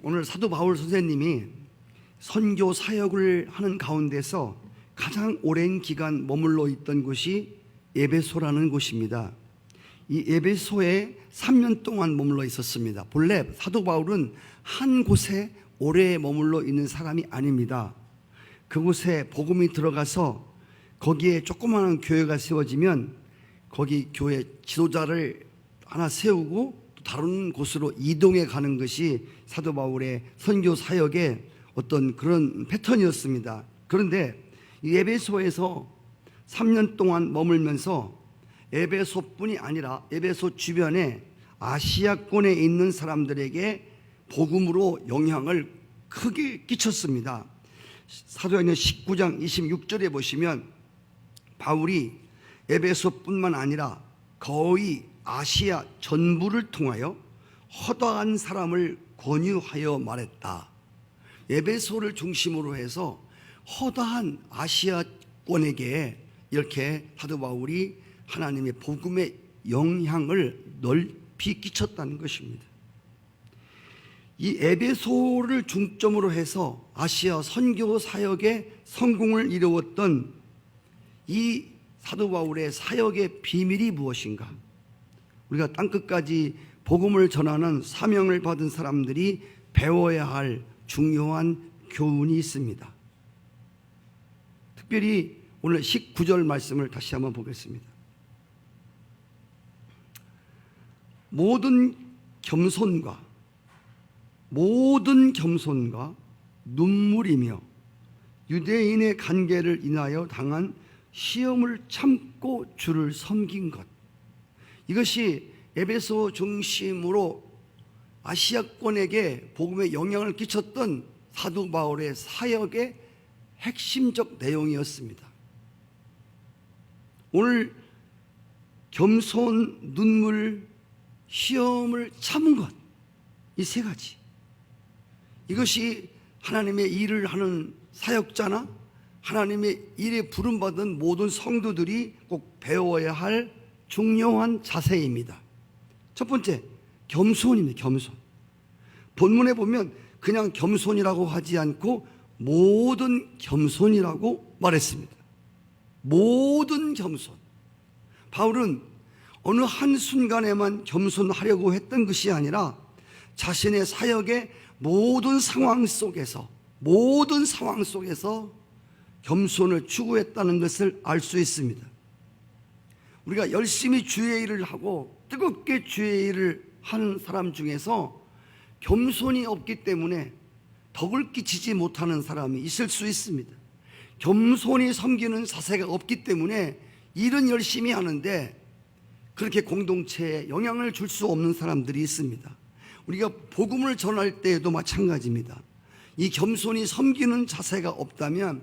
오늘 사도 바울 선생님이 선교 사역을 하는 가운데서 가장 오랜 기간 머물러 있던 곳이 에베소라는 곳입니다. 이 에베소에 3년 동안 머물러 있었습니다. 본래 사도 바울은 한 곳에 오래 머물러 있는 사람이 아닙니다. 그곳에 복음이 들어가서 거기에 조그마한 교회가 세워지면 거기 교회 지도자를 하나 세우고 다른 곳으로 이동해 가는 것이 사도 바울의 선교 사역의 어떤 그런 패턴이었습니다. 그런데 이 에베소에서 3년 동안 머물면서 에베소뿐이 아니라 에베소 주변에 아시아권에 있는 사람들에게 복음으로 영향을 크게 끼쳤습니다. 사도행전 19장 26절에 보시면 바울이 에베소뿐만 아니라 거의 아시아 전부를 통하여 허다한 사람을 권유하여 말했다. 에베소를 중심으로 해서 허다한 아시아권에게 이렇게 사도 바울이 하나님의 복음의 영향을 넓이 끼쳤다는 것입니다. 이 에베소를 중점으로 해서 아시아 선교 사역의 성공을 이루었던 이 사도 바울의 사역의 비밀이 무엇인가? 우리가 땅끝까지 복음을 전하는 사명을 받은 사람들이 배워야 할 중요한 교훈이 있습니다. 특별히 오늘 19절 말씀을 다시 한번 보겠습니다. 모든 겸손과 눈물이며 유대인의 관계를 인하여 당한 시험을 참고 주를 섬긴 것, 이것이 에베소 중심으로 아시아권에게 복음의 영향을 끼쳤던 사도 바울의 사역의 핵심적 내용이었습니다. 오늘 겸손, 눈물, 시험을 참은 것, 이 세 가지, 이것이 하나님의 일을 하는 사역자나 하나님의 일에 부름받은 모든 성도들이 꼭 배워야 할 중요한 자세입니다. 첫 번째, 겸손입니다. 겸손. 본문에 보면 그냥 겸손이라고 하지 않고 모든 겸손이라고 말했습니다. 모든 겸손. 바울은 어느 한순간에만 겸손하려고 했던 것이 아니라 자신의 사역의 모든 상황 속에서 겸손을 추구했다는 것을 알 수 있습니다. 우리가 열심히 주의 일을 하고 뜨겁게 주의 일을 하는 사람 중에서 겸손이 없기 때문에 덕을 끼치지 못하는 사람이 있을 수 있습니다. 겸손히 섬기는 자세가 없기 때문에 일은 열심히 하는데 그렇게 공동체에 영향을 줄 수 없는 사람들이 있습니다. 우리가 복음을 전할 때에도 마찬가지입니다. 이 겸손히 섬기는 자세가 없다면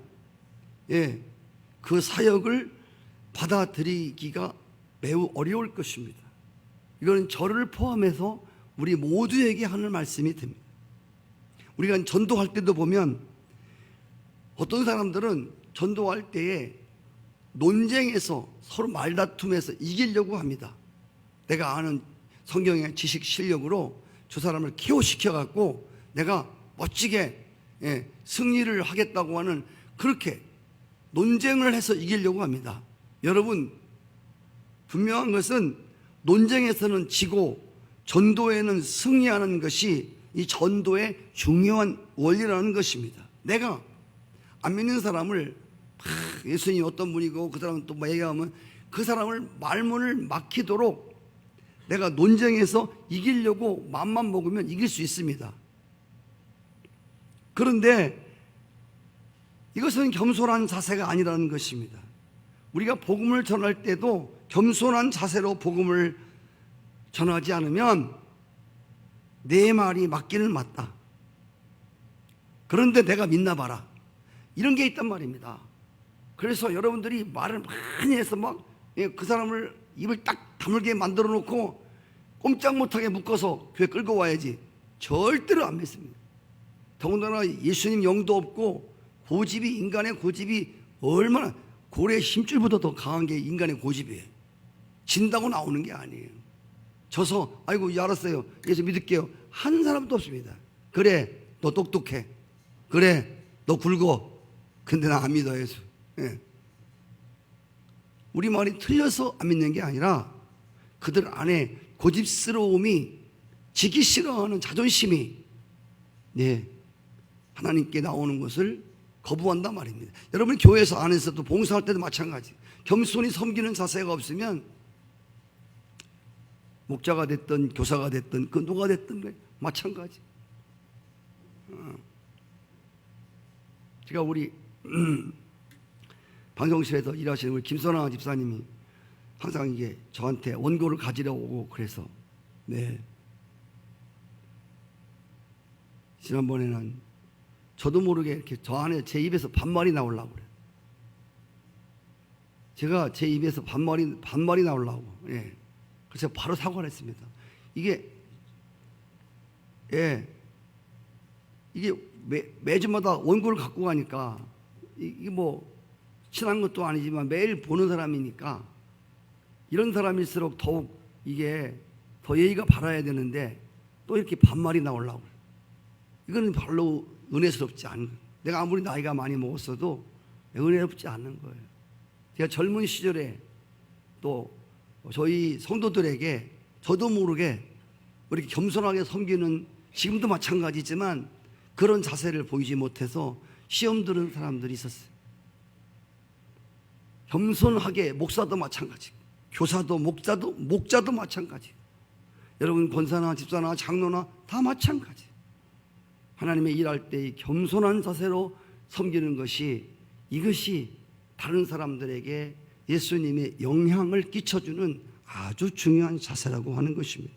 그 사역을 받아들이기가 매우 어려울 것입니다. 이건 저를 포함해서 우리 모두에게 하는 말씀이 됩니다. 우리가 전도할 때도 보면 어떤 사람들은 전도할 때에 논쟁에서 서로 말다툼에서 이기려고 합니다. 내가 아는 성경의 지식 실력으로 저 사람을 KO시켜갖고 내가 멋지게 승리를 하겠다고 하는, 그렇게 논쟁을 해서 이기려고 합니다. 여러분, 분명한 것은 논쟁에서는 지고 전도에는 승리하는 것이 이 전도의 중요한 원리라는 것입니다. 내가 안 믿는 사람을 예수님이 어떤 분이고 그 사람은 또 뭐 얘기하면 그 사람을 말문을 막히도록 내가 논쟁에서 이기려고 맘만 먹으면 이길 수 있습니다. 그런데 이것은 겸손한 자세가 아니라는 것입니다. 우리가 복음을 전할 때도 겸손한 자세로 복음을 전하지 않으면 내 말이 맞기는 맞다. 그런데 내가 믿나 봐라. 이런 게 있단 말입니다. 그래서 여러분들이 말을 많이 해서 막 그 사람을 입을 딱 다물게 만들어 놓고 꼼짝 못하게 묶어서 교회 끌고 와야지. 절대로 안 믿습니다. 더군다나 예수님 영도 없고 고집이, 인간의 고집이 얼마나 고래 힘줄보다 더 강한 게 인간의 고집이에요. 진다고 나오는 게 아니에요. 져서 아이고 알았어요, 예수 믿을게요 한 사람도 없습니다. 그래 너 똑똑해, 그래 너 굵어, 근데 나 안 믿어 예수. 예. 우리 말이 틀려서 안 믿는 게 아니라 그들 안에 고집스러움이, 지기 싫어하는 자존심이 하나님께 나오는 것을 거부한단 말입니다. 여러분 교회에서 안에서도 봉사할 때도 마찬가지. 겸손히 섬기는 자세가 없으면 목자가 됐든 교사가 됐든 그 누가 됐든 마찬가지. 제가 우리 방송실에서 일하시는 우리 김선아 집사님이 항상 이게 저한테 원고를 가지러 오고 그래서 지난번에는 저도 모르게 이렇게 저 안에 제 입에서 반말이 나오려고 그래요. 제가 제 입에서 반말이 나오려고. 그래서 바로 사과를 했습니다. 이게 매주마다 원고를 갖고 가니까 이게 뭐 친한 것도 아니지만 매일 보는 사람이니까 이런 사람일수록 더욱 이게 더 예의가 바라야 되는데 또 이렇게 반말이 나오려고 그래요. 이거는 별로 은혜스럽지 않은 거예요. 내가 아무리 나이가 많이 먹었어도 은혜롭지 않는 거예요. 제가 젊은 시절에 또 저희 성도들에게 저도 모르게 이렇게 겸손하게 섬기는, 지금도 마찬가지지만 그런 자세를 보이지 못해서 시험 들은 사람들이 있었어요. 겸손하게, 목사도 마찬가지, 교사도 목자도 마찬가지, 여러분 권사나 집사나 장로나 다 마찬가지. 하나님의 일할 때 이 겸손한 자세로 섬기는 것이, 이것이 다른 사람들에게 예수님의 영향을 끼쳐주는 아주 중요한 자세라고 하는 것입니다.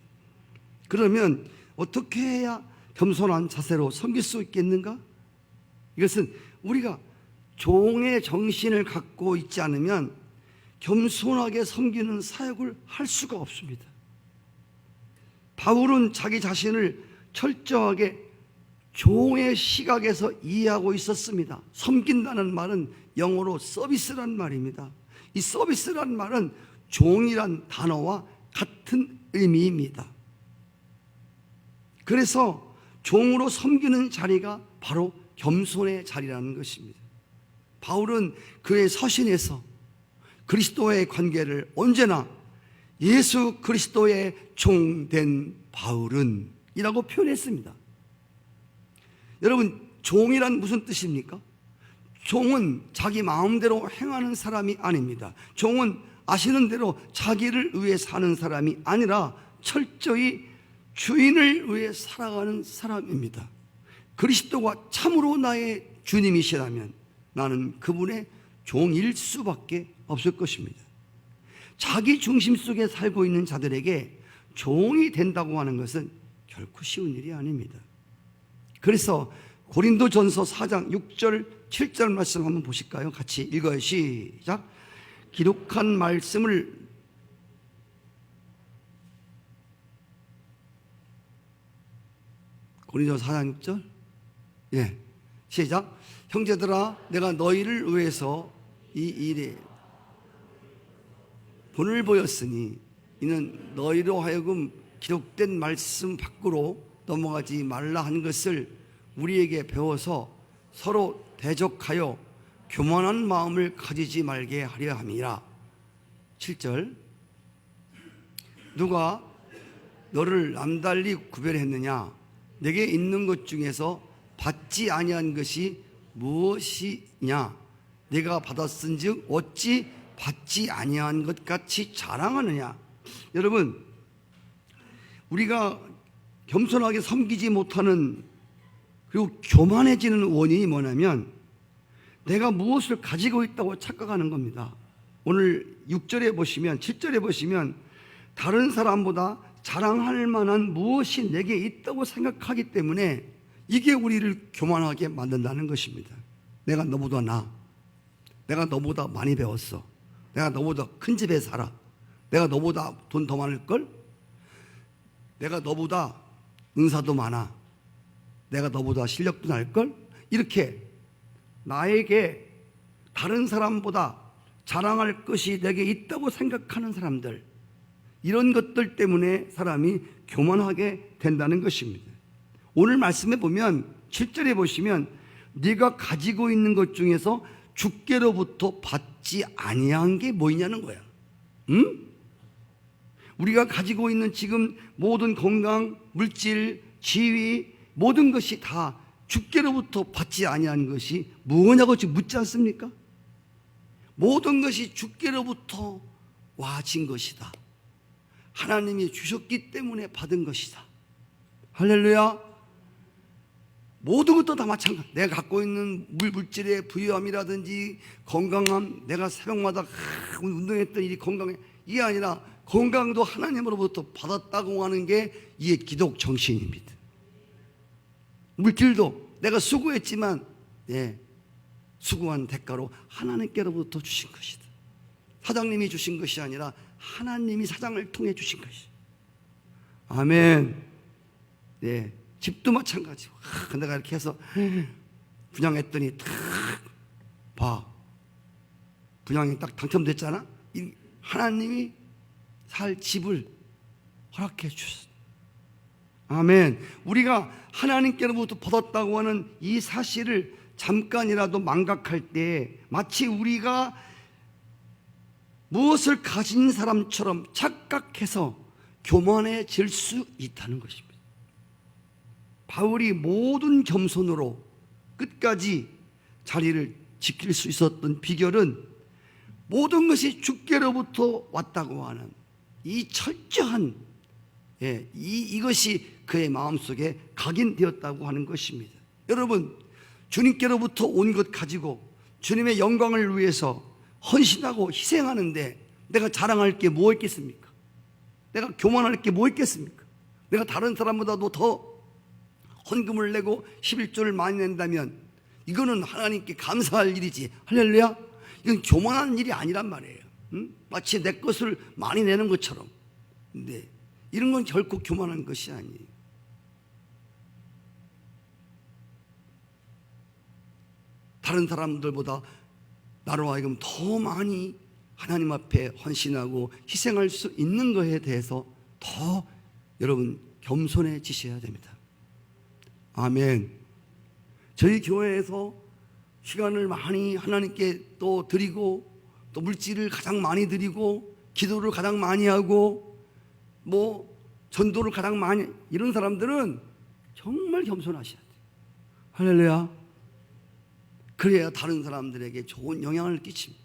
그러면 어떻게 해야 겸손한 자세로 섬길 수 있겠는가? 이것은 우리가 종의 정신을 갖고 있지 않으면 겸손하게 섬기는 사역을 할 수가 없습니다. 바울은 자기 자신을 철저하게 종의 시각에서 이해하고 있었습니다. 섬긴다는 말은 영어로 서비스란 말입니다. 이 서비스란 말은 종이란 단어와 같은 의미입니다. 그래서 종으로 섬기는 자리가 바로 겸손의 자리라는 것입니다. 바울은 그의 서신에서 그리스도의 관계를 언제나 예수 그리스도의 종된 바울은 이라고 표현했습니다. 여러분, 종이란 무슨 뜻입니까? 종은 자기 마음대로 행하는 사람이 아닙니다. 종은 아시는 대로 자기를 위해 사는 사람이 아니라 철저히 주인을 위해 살아가는 사람입니다. 그리스도가 참으로 나의 주님이시라면 나는 그분의 종일 수밖에 없을 것입니다. 자기 중심 속에 살고 있는 자들에게 종이 된다고 하는 것은 결코 쉬운 일이 아닙니다. 그래서 고린도전서 4장 6절 7절 말씀 한번 보실까요? 같이 읽어요. 시작. 기록한 말씀을 고린도전서 4장 6절 시작. 형제들아, 내가 너희를 위해서 이 일에 본을 보였으니 이는 너희로 하여금 기록된 말씀 밖으로 넘어가지 말라 한 것을 우리에게 배워서 서로 대적하여 교만한 마음을 가지지 말게 하려 함이라. 7절. 누가 너를 남달리 구별했느냐? 내게 있는 것 중에서 받지 아니한 것이 무엇이냐? 내가 받았은즉 어찌 받지 아니한 것 같이 자랑하느냐? 여러분, 우리가 겸손하게 섬기지 못하는, 그리고 교만해지는 원인이 뭐냐면 내가 무엇을 가지고 있다고 착각하는 겁니다. 오늘 6절에 보시면, 7절에 보시면 다른 사람보다 자랑할 만한 무엇이 내게 있다고 생각하기 때문에 이게 우리를 교만하게 만든다는 것입니다. 내가 너보다 나아, 내가 너보다 많이 배웠어, 내가 너보다 큰 집에 살아, 내가 너보다 돈 더 많을걸, 내가 너보다 은사도 많아, 내가 너보다 실력도 날걸, 이렇게 나에게 다른 사람보다 자랑할 것이 내게 있다고 생각하는 사람들, 이런 것들 때문에 사람이 교만하게 된다는 것입니다. 오늘 말씀에 보면 7절에 보시면 네가 가지고 있는 것 중에서 주께로부터 받지 아니한 게 뭐냐는 거야. 응? 우리가 가지고 있는 지금 모든 건강, 물질, 지위 모든 것이 다 주께로부터 받지 아니한 것이 무엇냐고 지금 묻지 않습니까? 모든 것이 주께로부터 와진 것이다. 하나님이 주셨기 때문에 받은 것이다. 할렐루야. 모든 것도 다 마찬가지. 내가 갖고 있는 물질의 부유함이라든지 건강함, 내가 새벽마다 운동했던 일이 건강해, 이게 아니라 건강도 하나님으로부터 받았다고 하는 게 이게 기독 정신입니다. 물질도 내가 수고했지만 수고한 대가로 하나님께로부터 주신 것이다. 사장님이 주신 것이 아니라 하나님이 사장을 통해 주신 것이다. 아멘. 집도 마찬가지고. 내가 이렇게 해서 분양했더니 딱 봐. 분양이 딱 당첨됐잖아. 하나님이 살 집을 허락해 주셨어. 아멘. 우리가 하나님께로부터 받았다고 하는 이 사실을 잠깐이라도 망각할 때 마치 우리가 무엇을 가진 사람처럼 착각해서 교만해질 수 있다는 것입니다. 바울이 모든 겸손으로 끝까지 자리를 지킬 수 있었던 비결은 모든 것이 주께로부터 왔다고 하는 이 철저한 이것이 그의 마음속에 각인되었다고 하는 것입니다. 여러분, 주님께로부터 온 것 가지고 주님의 영광을 위해서 헌신하고 희생하는데 내가 자랑할 게 뭐 있겠습니까? 내가 교만할 게 뭐 있겠습니까? 내가 다른 사람보다도 더 헌금을 내고 11조를 많이 낸다면 이거는 하나님께 감사할 일이지. 할렐루야. 이건 교만한 일이 아니란 말이에요. 마치 내 것을 많이 내는 것처럼. 근데 이런 건 결코 교만한 것이 아니에요. 다른 사람들보다 나로 하여금 더 많이 하나님 앞에 헌신하고 희생할 수 있는 것에 대해서 더 여러분 겸손해지셔야 됩니다. 아멘. 저희 교회에서 시간을 많이 하나님께 또 드리고 또 물질을 가장 많이 드리고 기도를 가장 많이 하고 전도를 가장 많이, 이런 사람들은 정말 겸손하셔야 돼요. 할렐루야. 그래야 다른 사람들에게 좋은 영향을 끼칩니다.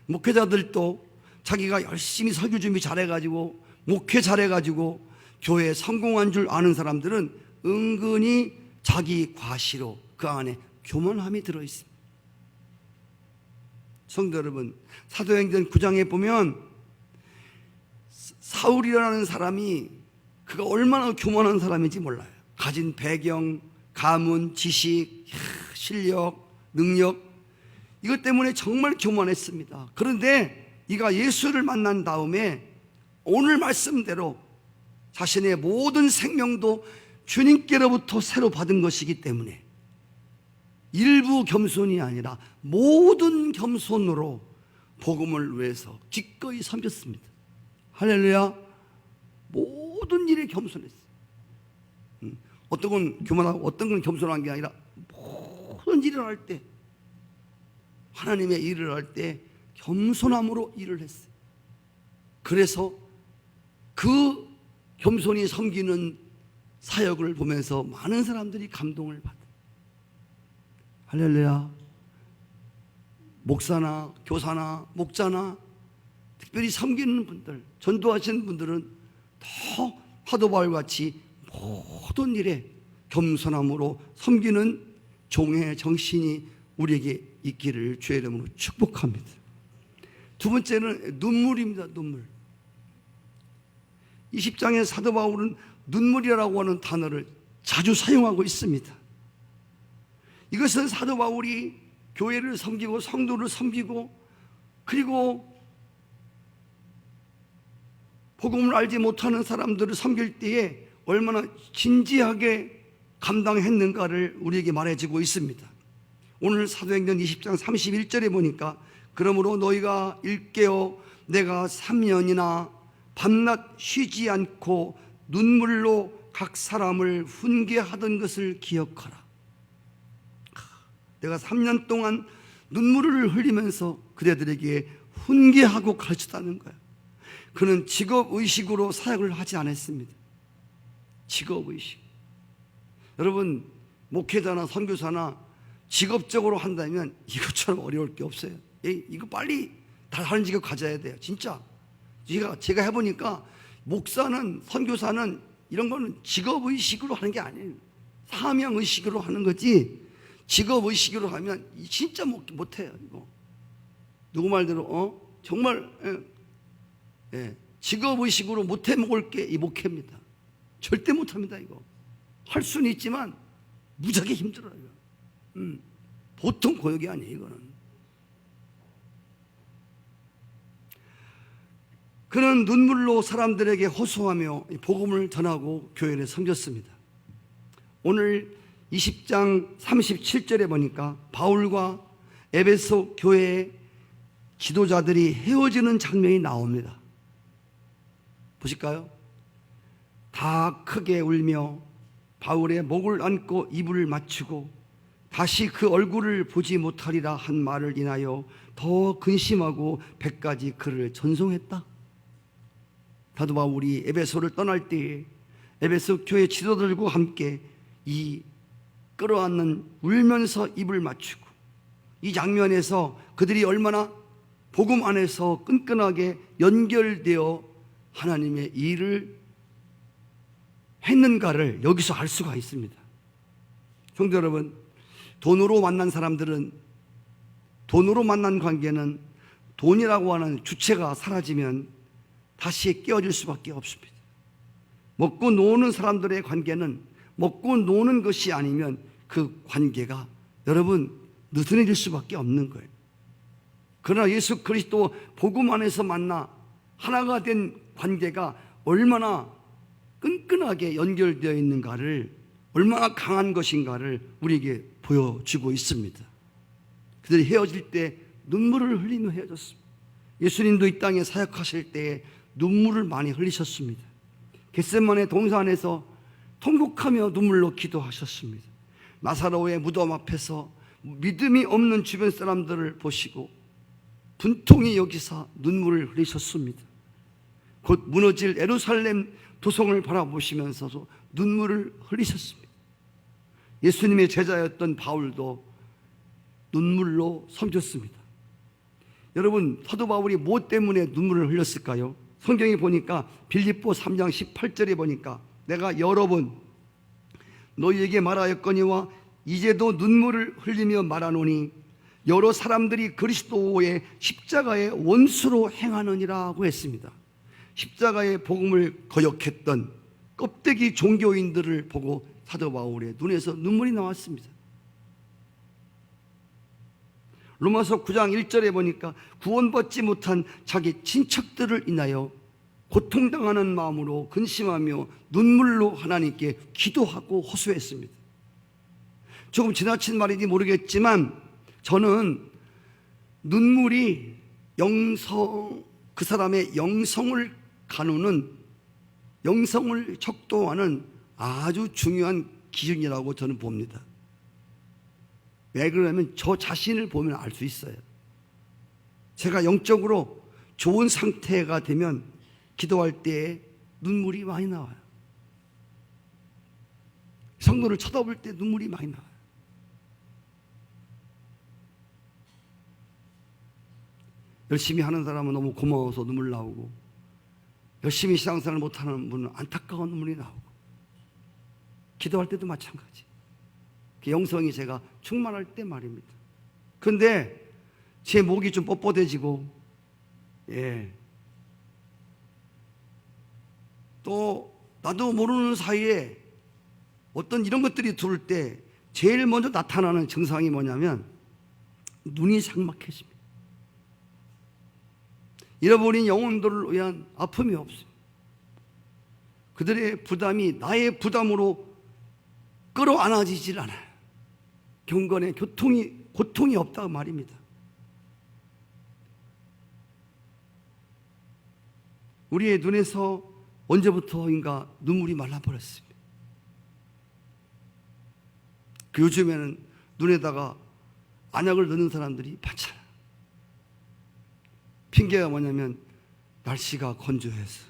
목회자들도 자기가 열심히 설교 준비 잘해가지고 목회 잘해가지고 교회에 성공한 줄 아는 사람들은 은근히 자기 과시로 그 안에 교만함이 들어있습니다. 성도 여러분, 사도행전 9장에 보면 사울이라는 사람이 그가 얼마나 교만한 사람인지 몰라요. 가진 배경, 가문, 지식, 실력, 능력, 이것 때문에 정말 교만했습니다. 그런데 이가 예수를 만난 다음에 오늘 말씀대로 자신의 모든 생명도 주님께로부터 새로 받은 것이기 때문에 일부 겸손이 아니라 모든 겸손으로 복음을 위해서 기꺼이 섬겼습니다. 할렐루야. 모든 일에 겸손했어요. 어떤 건 교만하고 어떤 건 겸손한 게 아니라 모든 일을 할 때, 하나님의 일을 할 때 겸손함으로 일을 했어요. 그래서 그 겸손히 섬기는 사역을 보면서 많은 사람들이 감동을 받아요. 할렐루야. 목사나 교사나 목자나 특별히 섬기는 분들, 전도하시는 분들은 더 사도바울같이 모든 일에 겸손함으로 섬기는 종의 정신이 우리에게 있기를 주의 이름으로 축복합니다. 두 번째는 눈물입니다. 눈물. 20장의 사도 바울은 눈물이라고 하는 단어를 자주 사용하고 있습니다. 이것은 사도 바울이 교회를 섬기고 성도를 섬기고 그리고 복음을 알지 못하는 사람들을 섬길 때에 얼마나 진지하게 감당했는가를 우리에게 말해주고 있습니다. 오늘 사도행전 20장 31절에 보니까 그러므로 너희가 일깨어 내가 3년이나 밤낮 쉬지 않고 눈물로 각 사람을 훈계하던 것을 기억하라. 내가 3년 동안 눈물을 흘리면서 그대들에게 훈계하고 가르쳤다는 거야. 그는 직업의식으로 사역을 하지 않았습니다. 직업의식. 여러분, 목회자나 선교사나 직업적으로 한다면 이것처럼 어려울 게 없어요. 이거 빨리 다른 직업 가져야 돼요. 진짜 제가 해보니까 목사는, 선교사는 이런 거는 직업의식으로 하는 게 아니에요. 사명의식으로 하는 거지, 직업의식으로 하면 진짜 못해요. 이거 누구 말대로 정말 직업의식으로 못해 먹을 게 이 목회입니다. 절대 못합니다. 이거 할 수는 있지만 무지하게 힘들어요. 보통 고역이 아니에요. 이거는. 그는 눈물로 사람들에게 호소하며 복음을 전하고 교회를 섬겼습니다. 오늘 20장 37절에 보니까 바울과 에베소 교회의 지도자들이 헤어지는 장면이 나옵니다. 보실까요? 다 크게 울며 바울의 목을 안고 입을 맞추고 다시 그 얼굴을 보지 못하리라 한 말을 인하여 더 근심하고 100가지 그를 전송했다. 사도 바울이 에베소를 떠날 때에 에베소 교회 지도들과 함께 이 끌어안는 울면서 입을 맞추고, 이 장면에서 그들이 얼마나 복음 안에서 끈끈하게 연결되어 하나님의 일을 했는가를 여기서 알 수가 있습니다. 성도 여러분, 돈으로 만난 사람들은, 돈으로 만난 관계는 돈이라고 하는 주체가 사라지면 다시 깨어질 수밖에 없습니다. 먹고 노는 사람들의 관계는 먹고 노는 것이 아니면 그 관계가 여러분 느슨해질 수밖에 없는 거예요. 그러나 예수 그리스도 복음 안에서 만나 하나가 된 관계가 얼마나 끈끈하게 연결되어 있는가를, 얼마나 강한 것인가를 우리에게 보여주고 있습니다. 그들이 헤어질 때 눈물을 흘리며 헤어졌습니다. 예수님도 이 땅에 사역하실 때 눈물을 많이 흘리셨습니다. 겟세마네 동산에서 통곡하며 눈물로 기도하셨습니다. 나사로의 무덤 앞에서 믿음이 없는 주변 사람들을 보시고 분통히 여기사 눈물을 흘리셨습니다. 곧 무너질 예루살렘 도성을 바라보시면서도 눈물을 흘리셨습니다. 예수님의 제자였던 바울도 눈물로 섬겼습니다. 여러분, 사도 바울이 무엇 때문에 눈물을 흘렸을까요? 성경에 보니까 빌립보 3장 18절에 보니까 내가 여러 번 너희에게 말하였거니와 이제도 눈물을 흘리며 말하노니 여러 사람들이 그리스도의 십자가의 원수로 행하느니라고 했습니다. 십자가의 복음을 거역했던 껍데기 종교인들을 보고 사도 바울의 눈에서 눈물이 나왔습니다. 로마서 9장 1절에 보니까 구원받지 못한 자기 친척들을 인하여 고통당하는 마음으로 근심하며 눈물로 하나님께 기도하고 호소했습니다. 조금 지나친 말인지 모르겠지만 저는 눈물이 그 사람의 영성을 가누는, 영성을 척도하는 아주 중요한 기준이라고 저는 봅니다. 왜 그러냐면 저 자신을 보면 알 수 있어요. 제가 영적으로 좋은 상태가 되면 기도할 때 눈물이 많이 나와요. 성도를 쳐다볼 때 눈물이 많이 나와요. 열심히 하는 사람은 너무 고마워서 눈물 나오고, 열심히 신앙생활을 못하는 분은 안타까운 눈물이 나오고, 기도할 때도 마찬가지. 그 영성이 제가 충만할 때 말입니다. 그런데 제 목이 좀 뻣뻣해지고, 또 나도 모르는 사이에 어떤 이런 것들이 들을 때 제일 먼저 나타나는 증상이 뭐냐면 눈이 삭막해집니다. 잃어버린 영혼들을 위한 아픔이 없습니다. 그들의 부담이 나의 부담으로 끌어안아지질 않아요. 경건에 고통이 없다 말입니다. 우리의 눈에서 언제부터인가 눈물이 말라버렸습니다. 그 요즘에는 눈에다가 안약을 넣는 사람들이 많잖아. 핑계가 뭐냐면 날씨가 건조해서.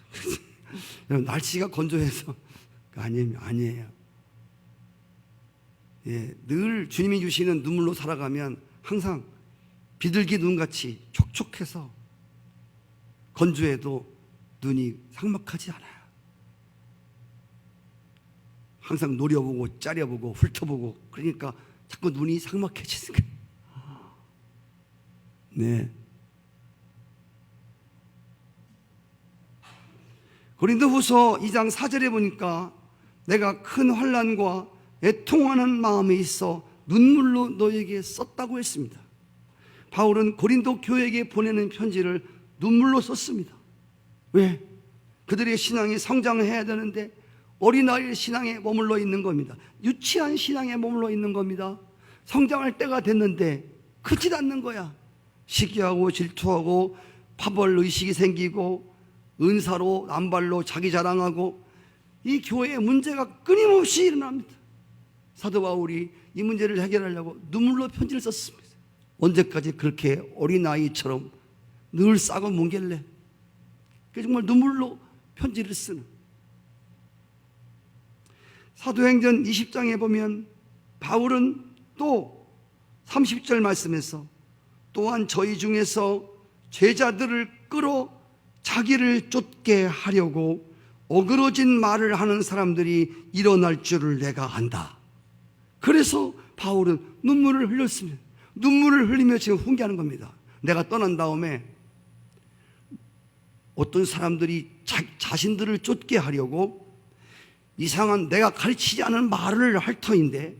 날씨가 건조해서 아니에요. 예, 늘 주님이 주시는 눈물로 살아가면 항상 비둘기 눈같이 촉촉해서 건조해도 눈이 삭막하지 않아요. 항상 노려보고 짜려보고 훑어보고 그러니까 자꾸 눈이 삭막해지는 거예요. 네. 고린도후서 2장 4절에 보니까 내가 큰 환난과 애통하는 마음이 있어 눈물로 너에게 썼다고 했습니다. 바울은 고린도 교회에게 보내는 편지를 눈물로 썼습니다. 왜? 그들의 신앙이 성장해야 되는데 어린아이의 신앙에 머물러 있는 겁니다. 유치한 신앙에 머물러 있는 겁니다. 성장할 때가 됐는데 크지 않는 거야. 시기하고 질투하고 파벌의식이 생기고 은사로 남발로 자기 자랑하고 이 교회에 문제가 끊임없이 일어납니다. 사도 바울이 이 문제를 해결하려고 눈물로 편지를 썼습니다. 언제까지 그렇게 어린아이처럼 늘 싸고 뭉갤래? 정말 눈물로 편지를 쓰는. 사도행전 20장에 보면 바울은 또 30절 말씀에서 또한 저희 중에서 제자들을 끌어 자기를 쫓게 하려고 어그러진 말을 하는 사람들이 일어날 줄을 내가 안다. 그래서 바울은 눈물을 흘렸습니다. 눈물을 흘리며 지금 훈계하는 겁니다. 내가 떠난 다음에 어떤 사람들이 자신들을 쫓게 하려고 이상한 내가 가르치지 않은 말을 할 터인데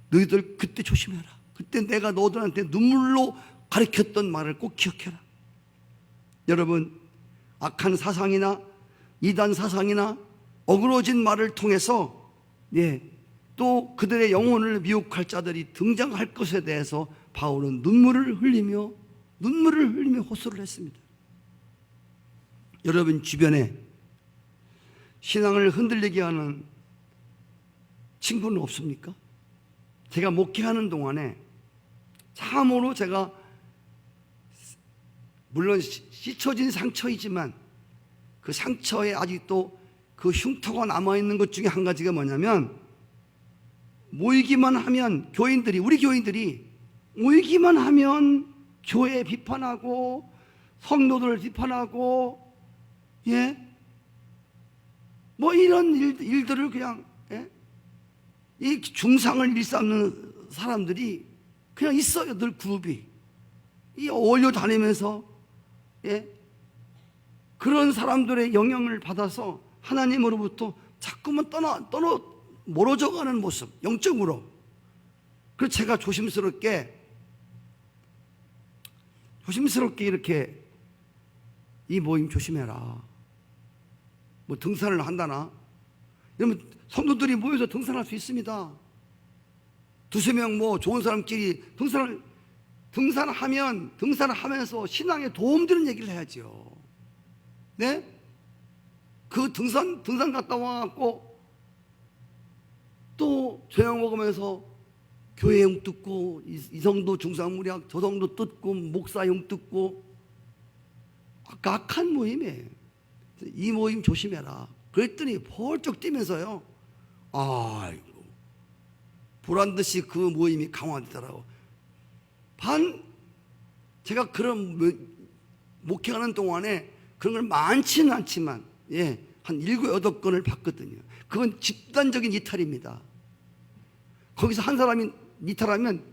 너희들 그때 조심해라. 그때 내가 너희들한테 눈물로 가르쳤던 말을 꼭 기억해라. 여러분, 악한 사상이나 이단 사상이나 어그러진 말을 통해서 또 그들의 영혼을 미혹할 자들이 등장할 것에 대해서 바울은 눈물을 흘리며 호소를 했습니다. 여러분 주변에 신앙을 흔들리게 하는 친구는 없습니까? 제가 목회하는 동안에 참으로 제가 물론 씻어진 상처이지만 그 상처에 아직도 그 흉터가 남아있는 것 중에 한 가지가 뭐냐면 모이기만 하면 우리 교인들이 모이기만 하면 교회 비판하고 성도들 비판하고 뭐 이런 일들을 그냥 이 중상을 일삼는 사람들이 그냥 있어요. 늘 그룹이 어울려 다니면서 그런 사람들의 영향을 받아서 하나님으로부터 자꾸만 멀어져가는 모습, 영적으로. 그래서 제가 조심스럽게 이렇게 이 모임 조심해라. 뭐 등산을 한다나 이러면 성도들이 모여서 등산할 수 있습니다. 두세 명 뭐 좋은 사람끼리 등산을 하면서 신앙에 도움되는 얘기를 해야죠. 네? 그 등산 갔다 와갖고 또 저녁 먹으면서 교회 용 듣고 이 성도 중상무리학 저 성도 듣고 목사 용 듣고 악한 모임이에요. 이 모임 조심해라. 그랬더니 벌쩍 뛰면서요. 아이고 보란듯이 그 모임이 강화되더라고. 제가 그런 목회하는 동안에 그런 걸 많지는 않지만 한 7, 8건을 봤거든요. 그건 집단적인 이탈입니다. 거기서 한 사람이 이탈하면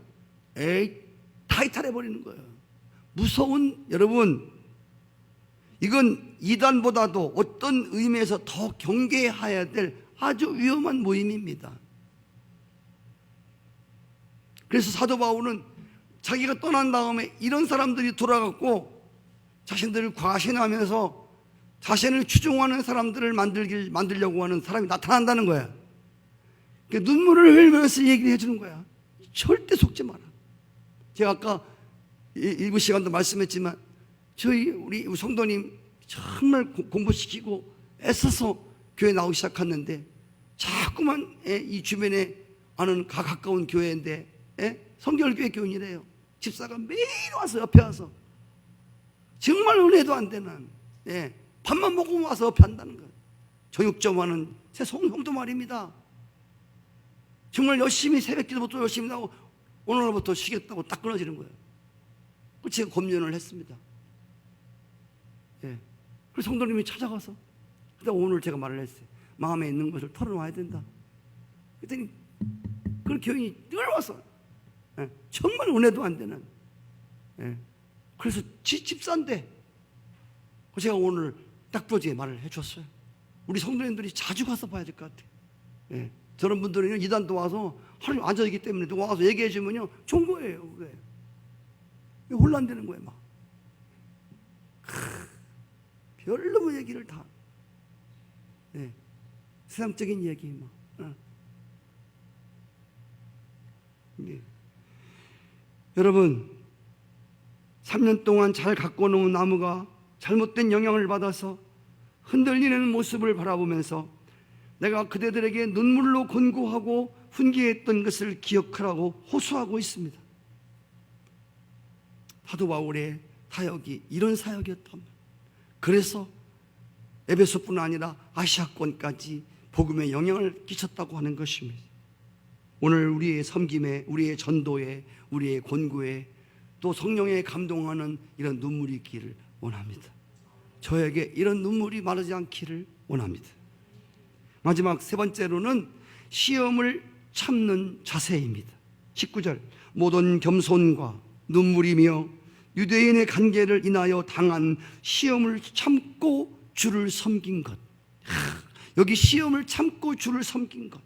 다 이탈해버리는 거예요. 무서운, 여러분, 이건 이단보다도 어떤 의미에서 더 경계해야 될 아주 위험한 모임입니다. 그래서 사도 바울은 자기가 떠난 다음에 이런 사람들이 돌아갔고 자신들을 과신하면서 자신을 추종하는 사람들을 만들려고 하는 사람이 나타난다는 거야. 눈물을 흘리면서 얘기를 해주는 거야. 절대 속지 마라. 제가 아까 일부 시간도 말씀했지만 우리 성도님 정말 공부시키고 애써서 교회 나오기 시작했는데 자꾸만 이 주변에 아는 가까운 교회인데 성결교회 교인이래요. 집사가 매일 와서 옆에 와서 정말 은혜도 안 되는 밥만 먹고 와서 옆에 한다는 거예요. 정육점 하는 제 성도 말입니다. 정말 열심히 새벽 기도부터 열심히 하고 오늘부터 쉬겠다고 딱 끊어지는 거예요. 제가 검연을 했습니다. 그래서 성도님이 찾아가서 근데 오늘 제가 말을 했어요. 마음에 있는 것을 털어놔야 된다. 그랬더니 그 교인이 늘 와서 정말 은혜도 안 되는 그래서 집사인데 제가 오늘 딱 부러지게 말을 해줬어요. 우리 성도님들이 자주 가서 봐야 될 것 같아요. 저런 분들은 이단도 와서 하루 앉아있기 때문에 누가 와서 얘기해 주면요 좋은 거예요. 그게 혼란되는 거예요. 막 별로 얘기를 다 세상적인 얘기 막 여러분 3년 동안 잘 가꿔놓은 나무가 잘못된 영향을 받아서 흔들리는 모습을 바라보면서 내가 그대들에게 눈물로 권고하고 훈계했던 것을 기억하라고 호소하고 있습니다. 사도 바울의 사역이 이런 사역이었답니다. 그래서 에베소뿐 아니라 아시아권까지 복음에 영향을 끼쳤다고 하는 것입니다. 오늘 우리의 섬김에, 우리의 전도에, 우리의 권고에 또 성령에 감동하는 이런 눈물이 있기를 원합니다. 저에게 이런 눈물이 마르지 않기를 원합니다. 마지막 세 번째로는 시험을 참는 자세입니다. 19절 모든 겸손과 눈물이며 유대인의 관계를 인하여 당한 시험을 참고 주를 섬긴 것. 여기 시험을 참고 주를 섬긴 것.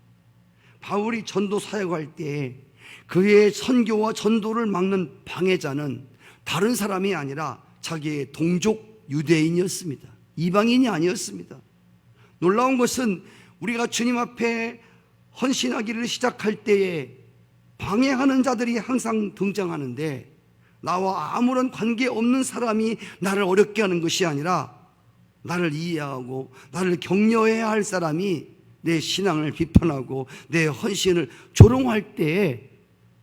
바울이 전도 사역할 때 그의 선교와 전도를 막는 방해자는 다른 사람이 아니라 자기의 동족 유대인이었습니다. 이방인이 아니었습니다. 놀라운 것은 우리가 주님 앞에 헌신하기를 시작할 때에 방해하는 자들이 항상 등장하는데 나와 아무런 관계없는 사람이 나를 어렵게 하는 것이 아니라 나를 이해하고 나를 격려해야 할 사람이 내 신앙을 비판하고 내 헌신을 조롱할 때에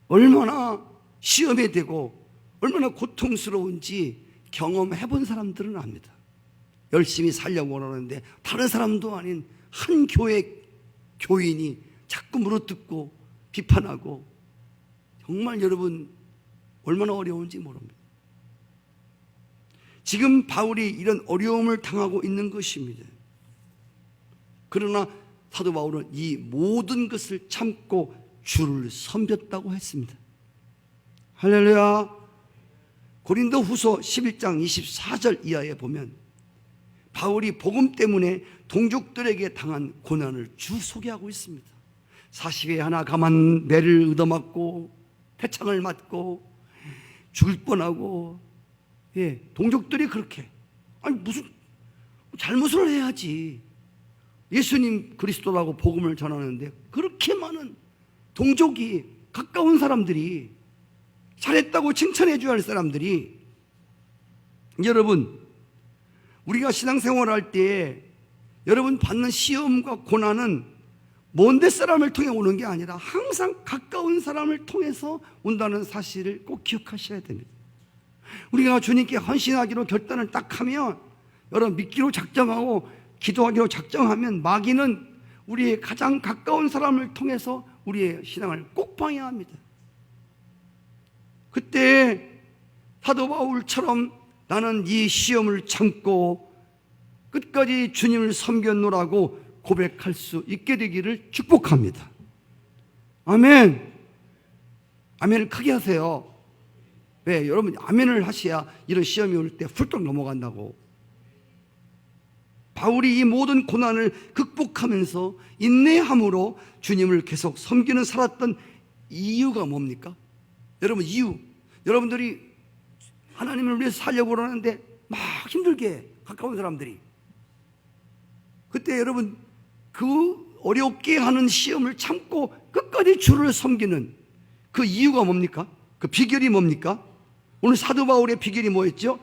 얼마나 시험에 되고 얼마나 고통스러운지 경험해 본 사람들은 압니다. 열심히 살려고 하는데 다른 사람도 아닌 한 교회 교인이 자꾸 물어뜯고 비판하고 정말 여러분 얼마나 어려운지 모릅니다. 지금 바울이 이런 어려움을 당하고 있는 것입니다. 그러나 사도 바울은 이 모든 것을 참고 주를 섬겼다고 했습니다. 할렐루야. 고린도 후서 11장 24절 이하에 보면 바울이 복음 때문에 동족들에게 당한 고난을 쭉 소개하고 있습니다. 40에 하나 가만 매를 얻어맞고 태창을 맞고 죽을 뻔하고 동족들이 그렇게 아니 무슨 잘못을 해야지 예수님 그리스도라고 복음을 전하는데 그렇게 많은 동족이 가까운 사람들이 잘했다고 칭찬해 줘야 할 사람들이 여러분 우리가 신앙생활할 때 여러분 받는 시험과 고난은 먼데 사람을 통해 오는 게 아니라 항상 가까운 사람을 통해서 온다는 사실을 꼭 기억하셔야 됩니다. 우리가 주님께 헌신하기로 결단을 딱 하면 여러분 믿기로 작정하고 기도하기로 작정하면 마귀는 우리의 가장 가까운 사람을 통해서 우리의 신앙을 꼭 방해합니다. 그때 사도 바울처럼 나는 이 시험을 참고 끝까지 주님을 섬겼노라고 고백할 수 있게 되기를 축복합니다. 아멘. 아멘을 크게 하세요. 왜? 여러분 아멘을 하셔야 이런 시험이 올 때 훌떡 넘어간다고. 바울이 이 모든 고난을 극복하면서 인내함으로 주님을 계속 섬기는 살았던 이유가 뭡니까? 여러분 이유, 여러분들이 하나님을 위해서 살려고 그러는데 막 힘들게 해, 가까운 사람들이. 그때 여러분 그 어렵게 하는 시험을 참고 끝까지 주를 섬기는 그 이유가 뭡니까? 그 비결이 뭡니까? 오늘 사도 바울의 비결이 뭐였죠?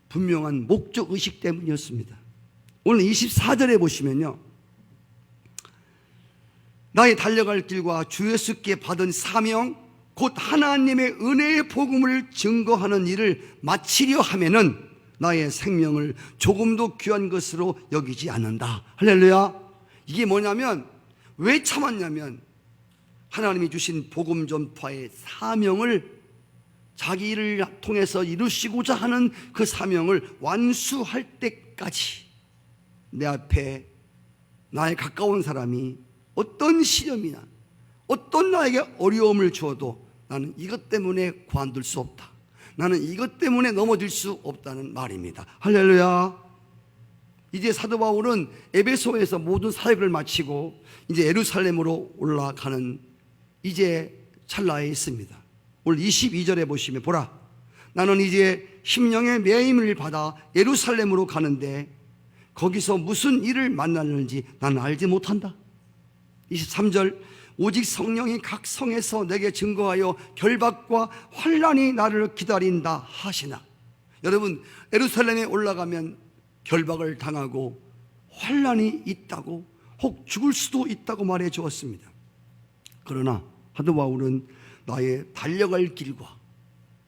분명한 목적 의식 때문이었습니다. 오늘 24절에 보시면요, 나의 달려갈 길과 주 예수께 받은 사명 곧 하나님의 은혜의 복음을 증거하는 일을 마치려 하면은 나의 생명을 조금도 귀한 것으로 여기지 않는다. 할렐루야. 이게 뭐냐면, 왜 참았냐면 하나님이 주신 복음 전파의 사명을 자기 일을 통해서 이루시고자 하는 그 사명을 완수할 때까지 내 앞에 나의 가까운 사람이 어떤 시련이나 어떤 나에게 어려움을 주어도 나는 이것 때문에 관둘 수 없다. 나는 이것 때문에 넘어질 수 없다는 말입니다. 할렐루야. 이제 사도 바울은 에베소에서 모든 사역을 마치고 이제 예루살렘으로 올라가는 이제 찰나에 있습니다. 오늘 22절에 보시면, 보라, 나는 이제 심령의 매임을 받아 예루살렘으로 가는데 거기서 무슨 일을 만나는지 나는 알지 못한다. 23절, 오직 성령이 각 성에서 내게 증거하여 결박과 환난이 나를 기다린다 하시나. 여러분, 예루살렘에 올라가면 결박을 당하고 환난이 있다고, 혹 죽을 수도 있다고 말해 주었습니다. 그러나 사도 바울은 나의 달려갈 길과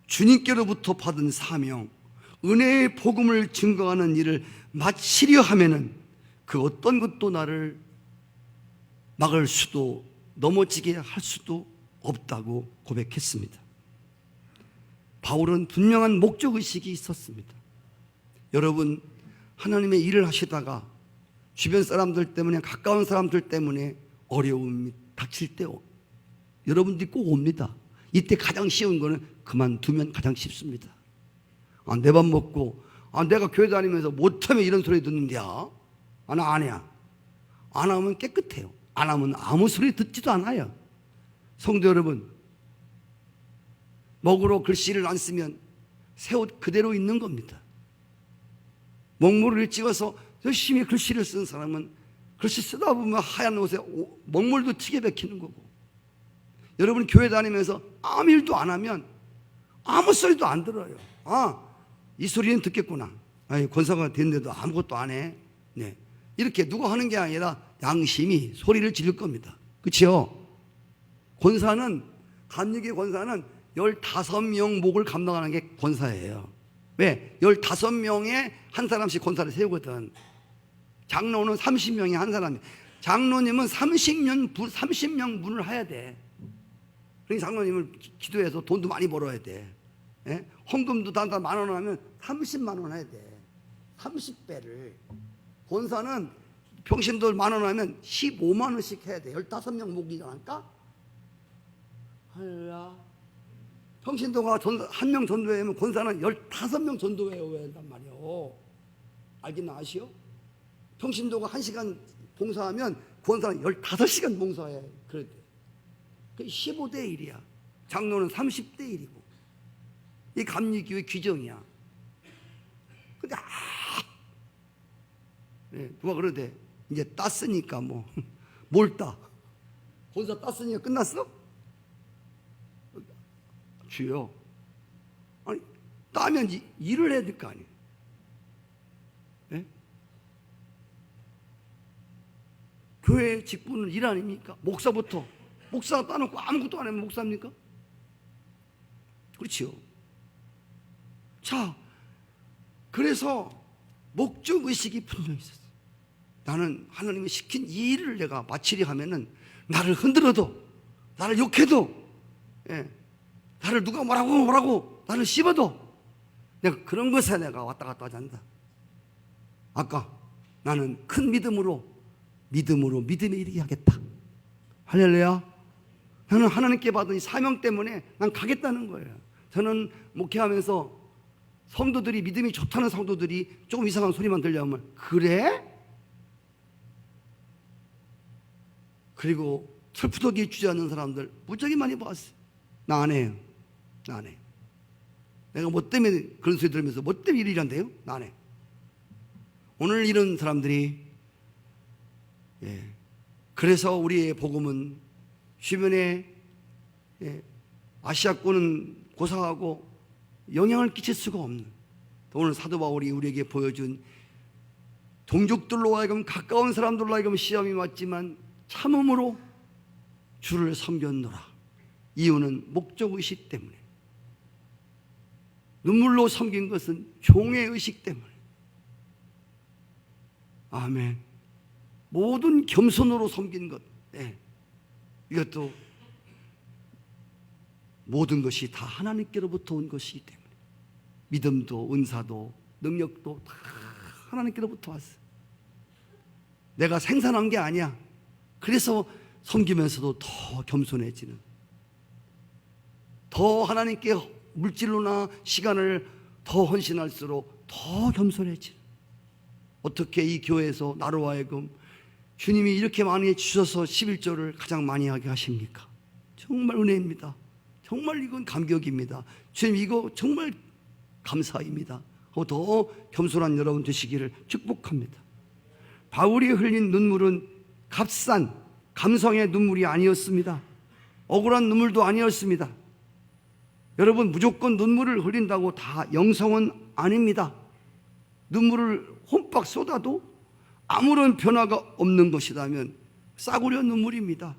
주님께로부터 받은 사명, 은혜의 복음을 증거하는 일을 마치려 하면은 그 어떤 것도 나를 막을 수도 넘어지게 할 수도 없다고 고백했습니다. 바울은 분명한 목적의식이 있었습니다. 여러분, 하나님의 일을 하시다가 주변 사람들 때문에, 가까운 사람들 때문에 어려움이 닥칠 때 여러분들이 꼭 옵니다. 이때 가장 쉬운 거는 그만두면 가장 쉽습니다. 내 밥 먹고, 내가 교회 다니면서 못하면 이런 소리 듣는데야. 나 안 해야. 안 하면 깨끗해요. 안 하면 아무 소리 듣지도 않아요. 성도 여러분, 먹으로 글씨를 안 쓰면 새 옷 그대로 있는 겁니다. 먹물을 찍어서 열심히 글씨를 쓴 사람은 글씨 쓰다 보면 하얀 옷에 먹물도 튀게 박히는 거고, 여러분 교회 다니면서 아무 일도 안 하면 아무 소리도 안 들어요. 이 소리는 듣겠구나. 권사가 됐는데도 아무것도 안 해. 네. 이렇게 누가 하는 게 아니라 양심이 소리를 지를 겁니다. 그렇죠? 권사는, 감리교 권사는 15명 목을 감당하는 게 권사예요. 왜? 15명에 한 사람씩 권사를 세우거든. 장로는 30명에 한 사람이. 장로님은 30명 문을 해야 돼. 그러니까 장로님을 기도해서 돈도 많이 벌어야 돼. 예? 헌금도 단단 10,000원 하면 30만 원 해야 돼. 30배를. 권사는 평신도 10,000원 하면 15만 원씩 해야 돼. 15명 목이니까. 할라. 평신도가 한 명 전도회면 권사는 15명 전도회해야 한단 말이에요. 알긴 아시오? 평신도가 1시간 봉사하면 권사는 15시간 봉사해. 그래. 15대 1이야. 장로는 30대 1이고. 이 감리교의 규정이야. 근데 누가 그러대. 이제 땄으니까 뭘 따? 권사 땄으니까 끝났어? 주여, 아니 따면 일을 해야 될 거 아니에요. 네? 교회 직분은 일 아닙니까? 목사부터. 목사가 따놓고 아무것도 안 하면 목사입니까? 그렇지요. 자, 그래서 목적의식이 분명히 있었어요. 나는 하나님이 시킨 이 일을 내가 마치려 하면은 나를 흔들어도, 나를 욕해도, 나를 누가 뭐라고 나를 씹어도 내가 그런 것에 내가 왔다 갔다 하지 않는다. 아까 나는 큰 믿음으로 믿음에 이르게 하겠다. 할렐루야. 나는 하나님께 받은 이 사명 때문에 난 가겠다는 거예요. 저는 목회하면서 성도들이, 믿음이 좋다는 성도들이 조금 이상한 소리만 들려오면 그래? 그리고 철푸덕이 주저앉는 사람들 무지하게 많이 봤어요. 나 안 해요. 나 안 해. 내가 뭐 때문에 그런 소리 들으면서 뭐 때문에 이리 일한대요? 나 안 해. 오늘 이런 사람들이, 그래서 우리의 복음은 주변에 아시아권은 고사하고 영향을 끼칠 수가 없는, 오늘 사도 바울이 우리에게 보여준 동족들로 하여금 가까운 사람들로 하여금 시험이 왔지만 참음으로 주를 섬겼노라. 이유는 목적의식 때문에, 눈물로 섬긴 것은 종의 의식 때문에. 아멘. 모든 겸손으로 섬긴 것, 이것도 모든 것이 다 하나님께로부터 온 것이기 때문에, 믿음도 은사도 능력도 다 하나님께로부터 왔어. 내가 생산한 게 아니야. 그래서 섬기면서도 더 겸손해지는, 더 하나님께 물질로나 시간을 더 헌신할수록 더 겸손해지는. 어떻게 이 교회에서 나로 하여금 주님이 이렇게 많이 주셔서 11조를 가장 많이 하게 하십니까? 정말 은혜입니다. 정말 이건 감격입니다. 주님, 이거 정말 감사입니다. 더 겸손한 여러분 되시기를 축복합니다. 바울이 흘린 눈물은 값싼 감성의 눈물이 아니었습니다. 억울한 눈물도 아니었습니다. 여러분, 무조건 눈물을 흘린다고 다 영성은 아닙니다. 눈물을 홈박 쏟아도 아무런 변화가 없는 것이라면 싸구려 눈물입니다.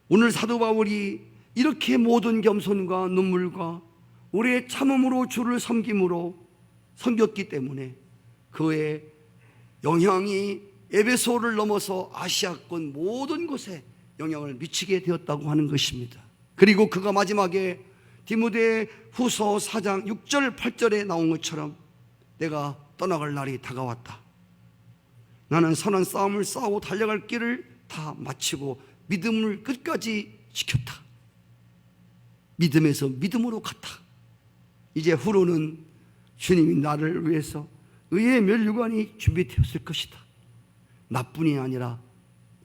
오늘 사도 바울이 이렇게 모든 겸손과 눈물과 오래 참음으로 주를 섬김으로 섬겼기 때문에 그의 영향이 에베소를 넘어서 아시아권 모든 곳에 영향을 미치게 되었다고 하는 것입니다. 그리고 그가 마지막에 디모데 후서 4장 6절 8절에 나온 것처럼 내가 떠나갈 날이 다가왔다. 나는 선한 싸움을 싸우고 달려갈 길을 다 마치고 믿음을 끝까지 지켰다. 믿음에서 믿음으로 갔다. 이제 후로는 주님이 나를 위해서 의의 면류관이 준비되었을 것이다. 나뿐이 아니라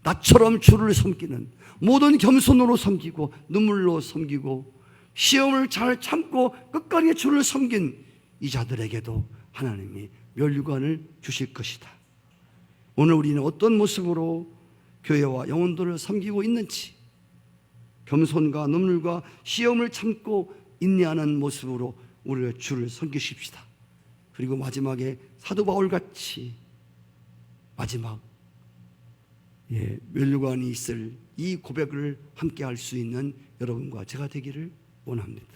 나처럼 주를 섬기는, 모든 겸손으로 섬기고 눈물로 섬기고 시험을 잘 참고 끝까지 주를 섬긴 이 자들에게도 하나님이 면류관을 주실 것이다. 오늘 우리는 어떤 모습으로 교회와 영혼들을 섬기고 있는지, 겸손과 눈물과 시험을 참고 인내하는 모습으로 우리가 주를 섬기십시다. 그리고 마지막에 사도 바울같이 마지막 면류관이 있을 이 고백을 함께 할 수 있는 여러분과 제가 되기를 원합니다.